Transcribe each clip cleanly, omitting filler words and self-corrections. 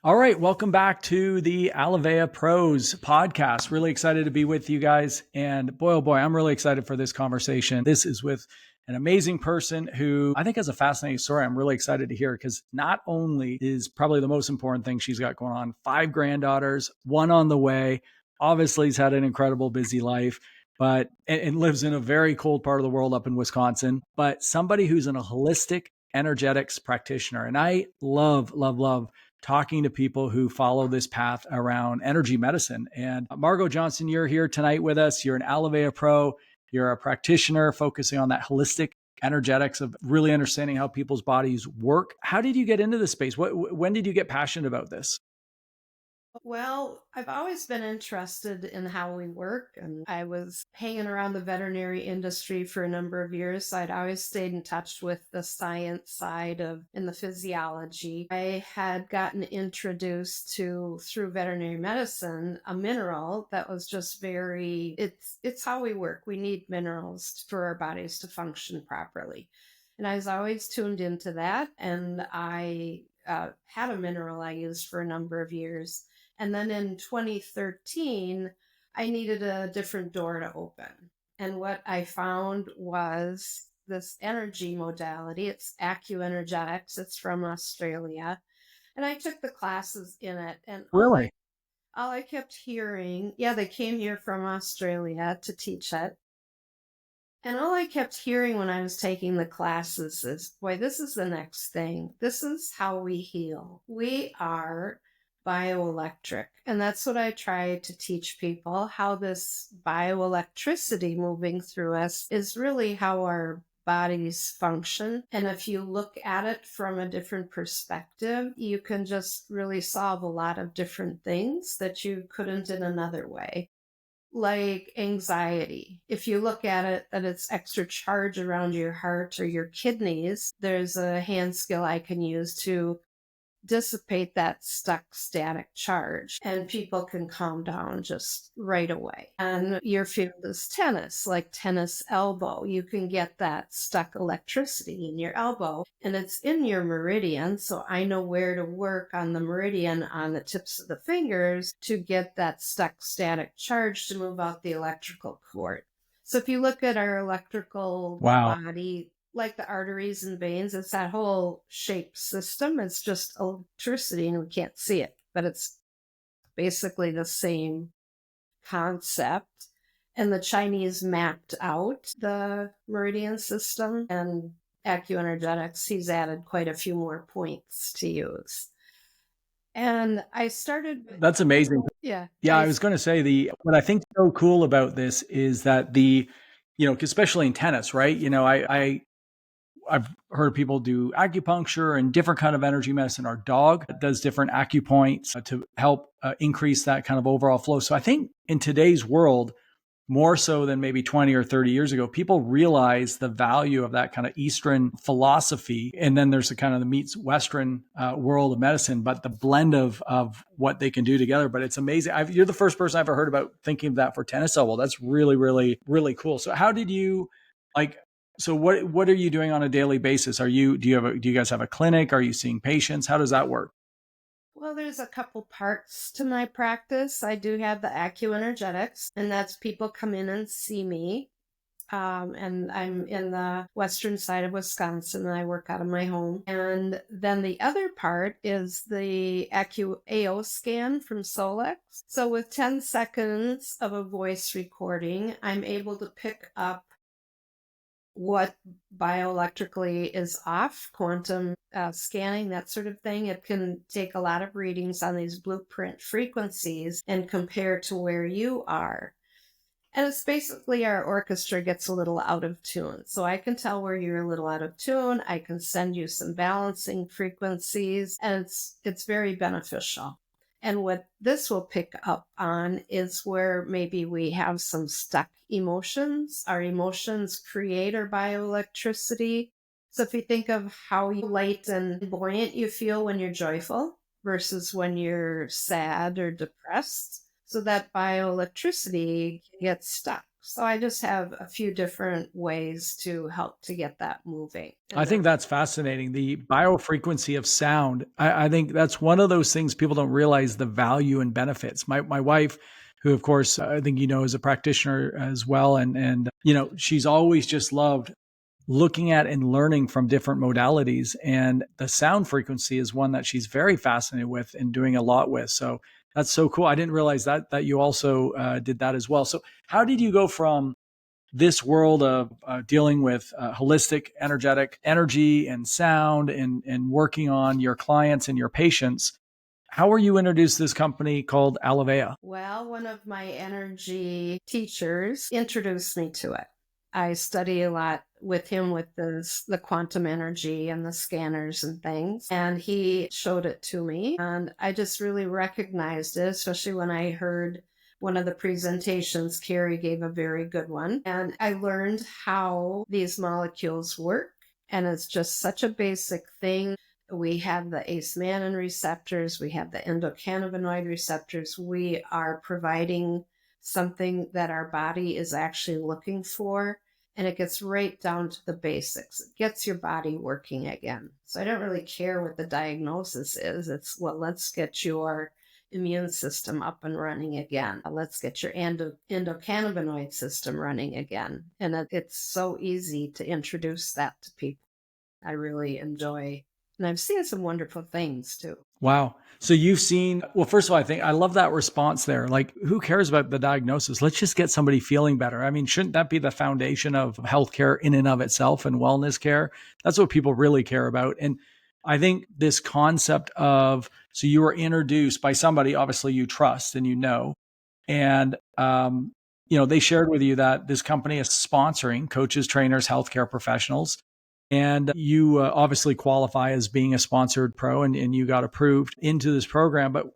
All right, welcome back to the Alovea Pros podcast. Really excited to be with you guys. And boy, oh boy, I'm really excited for this conversation. This is with an amazing person who I think has a fascinating story. I'm really excited to hear because not only is probably the most important thing she's got going on, 5 granddaughters, one on the way, obviously has had an incredible busy life, but and lives in a very cold part of the world up in Wisconsin, but somebody who's a holistic energetics practitioner. And I love talking to people who follow this path around energy medicine. And Margo Johnson, you're here tonight with us. You're an Alovea Pro. You're a practitioner focusing on that holistic energetics of really understanding how people's bodies work. How did you get into this space? When did you get passionate about this? Well, I've always been interested in how we work, and I was hanging around the veterinary industry for a number of years. So I'd always stayed in touch with the science side of and the physiology. I had gotten introduced to through veterinary medicine a mineral that was just it's how we work. We need minerals for our bodies to function properly. And I was always tuned into that, and I had a mineral I used for a number of years. And then in 2013, I needed a different door to open. And what I found was this energy modality. It's Energetics. It's from Australia. And I took the classes in it. And Really? all I kept hearing, yeah, they came here from Australia to teach it. And all I kept hearing when I was taking the classes is, boy, this is the next thing. This is how we heal. We are bioelectric. And that's what I try to teach people, how this bioelectricity moving through us is really how our bodies function. And if you look at it from a different perspective, you can just really solve a lot of different things that you couldn't in another way, like anxiety. If you look at it that it's extra charge around your heart or your kidneys, there's a hand skill I can use to dissipate that stuck static charge, and people can calm down just right away. And your field is tennis, like tennis elbow. You can get that stuck electricity in your elbow, and it's in your meridian. So I know where to work on the meridian on the tips of the fingers to get that stuck static charge to move out the electrical cord. So if you look at our electrical Wow. body, like the arteries and veins, it's that whole shape system. It's just electricity and we can't see it, but it's basically the same concept. And the Chinese mapped out the meridian system, and Energetics, he's added quite a few more points to use. And I started, That's amazing. yeah, Yeah, I was going to say what I think so cool about this is that especially in tennis, right? I've heard people do acupuncture and different kind of energy medicine. Our dog does different acupoints to help increase that kind of overall flow. So I think in today's world, more so than maybe 20 or 30 years ago, people realize the value of that kind of Eastern philosophy. And then there's the kind of the meets Western world of medicine, but the blend of what they can do together. But it's amazing. You're the first person I've ever heard about thinking of that for tennis elbow. That's really, really, really cool. So how did you like, so what are you doing on a daily basis? Do you guys have a clinic? Are you seeing patients? How does that work? well, there's a couple parts to my practice. I do have the Energetics, and that's people come in and see me. And I'm in the western side of Wisconsin, and I work out of my home. And then the other part is the AO scan from Solex. So with 10 seconds of a voice recording, I'm able to pick up what bioelectrically is off, quantum scanning, that sort of thing. It can take a lot of readings on these blueprint frequencies and compare to where you are. And it's basically our orchestra gets a little out of tune. So I can tell where you're a little out of tune. I can send you some balancing frequencies, and it's very beneficial. And what this will pick up on is where maybe we have some stuck emotions. Our emotions create our bioelectricity. So if you think of how light and buoyant you feel when you're joyful versus when you're sad or depressed, so that bioelectricity gets stuck. So I just have a few different ways to help to get that moving. I And think then, that's fascinating. The biofrequency of sound. I think that's one of those things people don't realize the value and benefits. My wife, who of course I think you know is a practitioner as well, and she's always just loved looking at and learning from different modalities. And the sound frequency is one that she's very fascinated with and doing a lot with. So that's so cool. I didn't realize that you also did that as well. So how did you go from this world of dealing with holistic energetic energy and sound and working on your clients and your patients? How were you introduced to this company called Alovea? well, one of my energy teachers introduced me to it. I study a lot with him with the quantum energy and the scanners and things. And he showed it to me. And I just really recognized it, especially when I heard one of the presentations. Carrie gave a very good one. And I learned how these molecules work. And it's just such a basic thing. We have the ace-mannan receptors, we have the endocannabinoid receptors. We are providing something that our body is actually looking for, and it gets right down to the basics. It gets your body working again. So I don't really care what the diagnosis is. It's, well, let's get your immune system up and running again. Let's get your endocannabinoid system running again. And it's so easy to introduce that to people. I really enjoy. And I've seen some wonderful things too. Wow. So you've seen, well, first of all, I think I love that response there. Like, who cares about the diagnosis? Let's just get somebody feeling better. I mean, shouldn't that be the foundation of healthcare in and of itself and wellness care? That's what people really care about. And I think this concept of, so you were introduced by somebody, obviously you trust and and, they shared with you that this company is sponsoring coaches, trainers, healthcare professionals. And you obviously qualify as being a sponsored pro and you got approved into this program. But,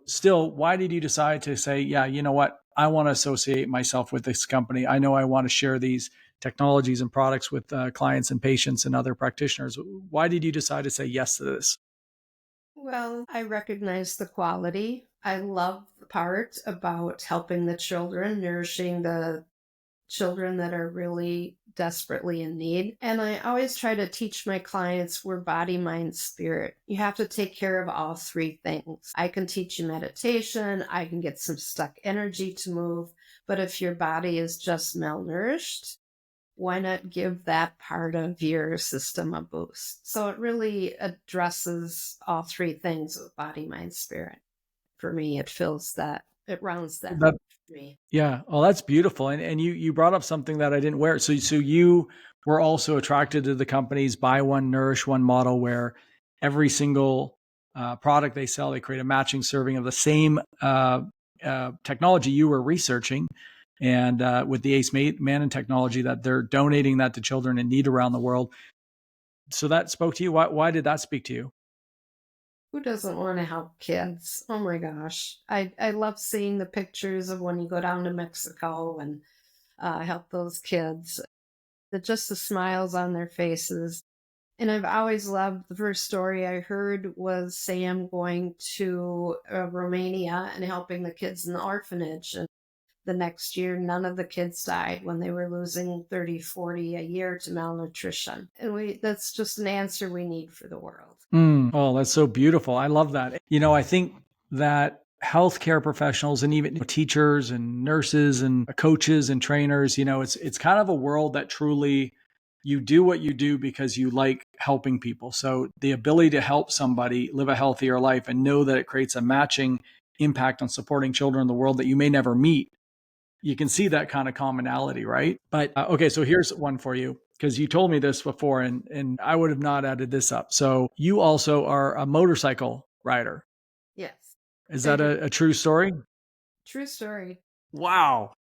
still, why did you decide to say, yeah, you know what? I want to associate myself with this company. I know I want to share these technologies and products with clients and patients and other practitioners. Why did you decide to say yes to this? Well, I recognize the quality. I love the part about helping the children, nourishing the children that are really desperately in need. And I always try to teach my clients we're body, mind, spirit. You have to take care of all three things. I can teach you meditation, I can get some stuck energy to move, but if your body is just malnourished, why not give that part of your system a boost? So it really addresses all three things of body, mind, spirit. For me, it fills that, it rounds that That for me. Yeah. Oh, that's beautiful. And you brought up something that I didn't wear. So you were also attracted to the company's buy one, nourish one model where every single product they sell, they create a matching serving of the same technology you were researching. And with the Ace Mannan technology that they're donating that to children in need around the world. So that spoke to you. Why did that speak to you? Who doesn't want to help kids? Oh my gosh. I love seeing the pictures of when you go down to Mexico and help those kids. Just the smiles on their faces. And I've always loved, the first story I heard was Sam going to Romania and helping the kids in the orphanage. And the next year, none of the kids died when they were losing 30, 40 a year to malnutrition. And that's just an answer we need for the world. Oh, that's so beautiful. I love that. I think that healthcare professionals and even teachers and nurses and coaches and trainers, it's kind of a world that truly you do what you do because you like helping people. So the ability to help somebody live a healthier life and know that it creates a matching impact on supporting children in the world that you may never meet, you can see that kind of commonality, right? But okay, so here's one for you because you told me this before and I would have not added this up. So you also are a motorcycle rider. Yes. Is I that do. a true story? True story. Wow.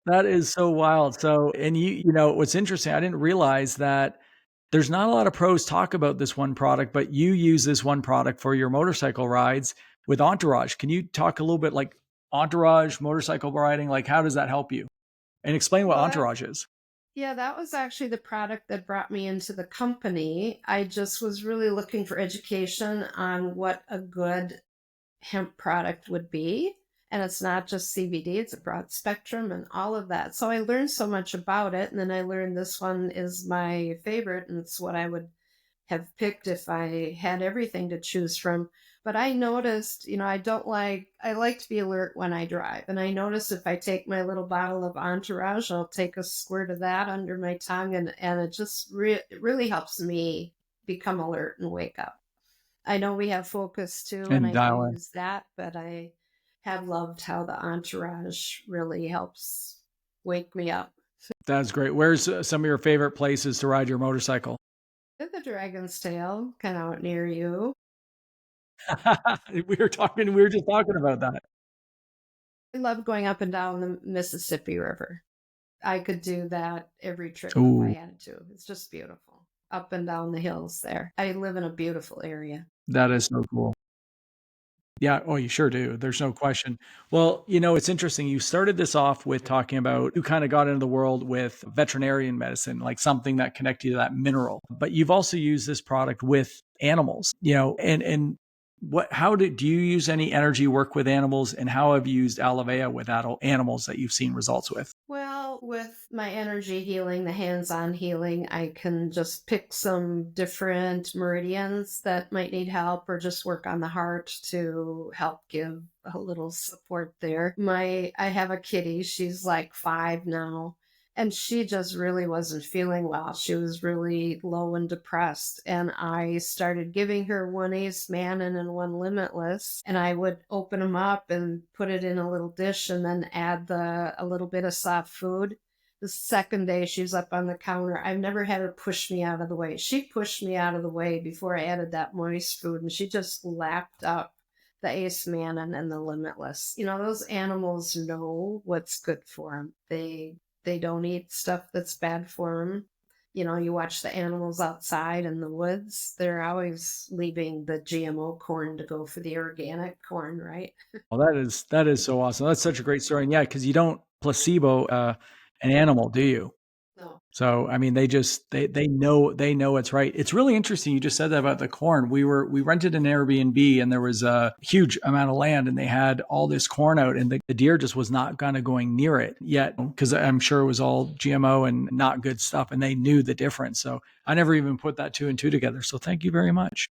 That is so wild. So, and what's interesting, I didn't realize that there's not a lot of pros talk about this one product, but you use this one product for your motorcycle rides with Entourage. Can you talk a little bit like Entourage, motorcycle riding? Like, how does that help you? And explain what Well, that Entourage is. Yeah, that was actually the product that brought me into the company. I just was really looking for education on what a good hemp product would be. And it's not just CBD, it's a broad spectrum and all of that. So I learned so much about it. And then I learned this one is my favorite, and it's what I would have picked if I had everything to choose from. But I noticed, I like to be alert when I drive. And I noticed if I take my little bottle of Entourage, I'll take a squirt of that under my tongue. And it just it really helps me become alert and wake up. I know we have focus too, and And I do dial in. use that, but I have loved how the Entourage really helps wake me up. That's great. Where's some of your favorite places to ride your motorcycle? At the Dragon's Tail, kind of out near you. We were just talking about that. I love going up and down the Mississippi River. I could do that every trip if I Ooh, had to. It's just beautiful. Up and down the hills there. I live in a beautiful area. that is so cool. Yeah, oh, you sure do. There's no question. Well, it's interesting. You started this off with talking about you kind of got into the world with veterinarian medicine, like something that connected you to that mineral. But you've also used this product with animals, and do you use any energy work with animals, and how have you used Alovea with adult animals that you've seen results with? Well, with my energy healing, the hands on healing, I can just pick some different meridians that might need help or just work on the heart to help give a little support there. I have a kitty, she's like 5 now, and she just really wasn't feeling well. She was really low and depressed. And I started giving her one Ace Mannin and one Limitless. And I would open them up and put it in a little dish and then add a little bit of soft food. The second day she was up on the counter, I've never had her push me out of the way. She pushed me out of the way before I added that moist food, and she just lapped up the Ace Mannin and the Limitless. Those animals know what's good for them. They don't eat stuff that's bad for them. You watch the animals outside in the woods, they're always leaving the GMO corn to go for the organic corn, right? Well, that is so awesome. That's such a great story. And yeah, because you don't placebo an animal, do you? No. So I mean, they know it's right. It's really interesting. You just said that about the corn. We rented an Airbnb, and there was a huge amount of land, and they had all this corn out, and the deer just was not kind of going near it yet because I'm sure it was all GMO and not good stuff, and they knew the difference. So I never even put that two and two together. So thank you very much.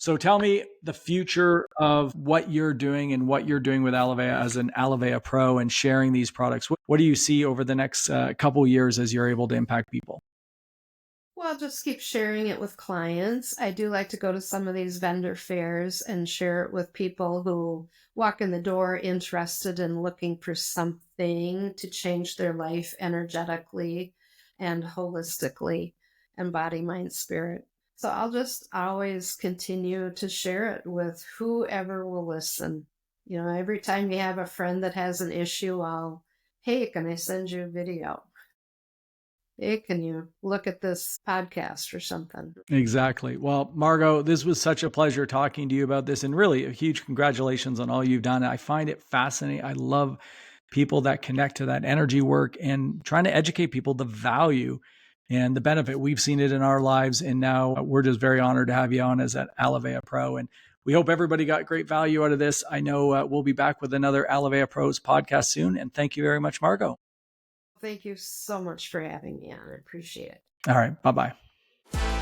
So tell me the future of what you're doing and what you're doing with Alovea as an Alovea Pro and sharing these products. What do you see over the next couple years as you're able to impact people? Well, just keep sharing it with clients. I do like to go to some of these vendor fairs and share it with people who walk in the door interested in looking for something to change their life energetically and holistically and body, mind, spirit. So I'll just always continue to share it with whoever will listen. Every time you have a friend that has an issue, hey, can I send you a video? Hey, can you look at this podcast or something? Exactly. Well, Margo, this was such a pleasure talking to you about this, and really a huge congratulations on all you've done. I find it fascinating. I love people that connect to that energy work and trying to educate people the value and the benefit. We've seen it in our lives, and now we're just very honored to have you on as an Alovea Pro. And we hope everybody got great value out of this. I know we'll be back with another Alovea Pros podcast soon. And thank you very much, Margo. Thank you so much for having me on. I appreciate it. All right. Bye bye.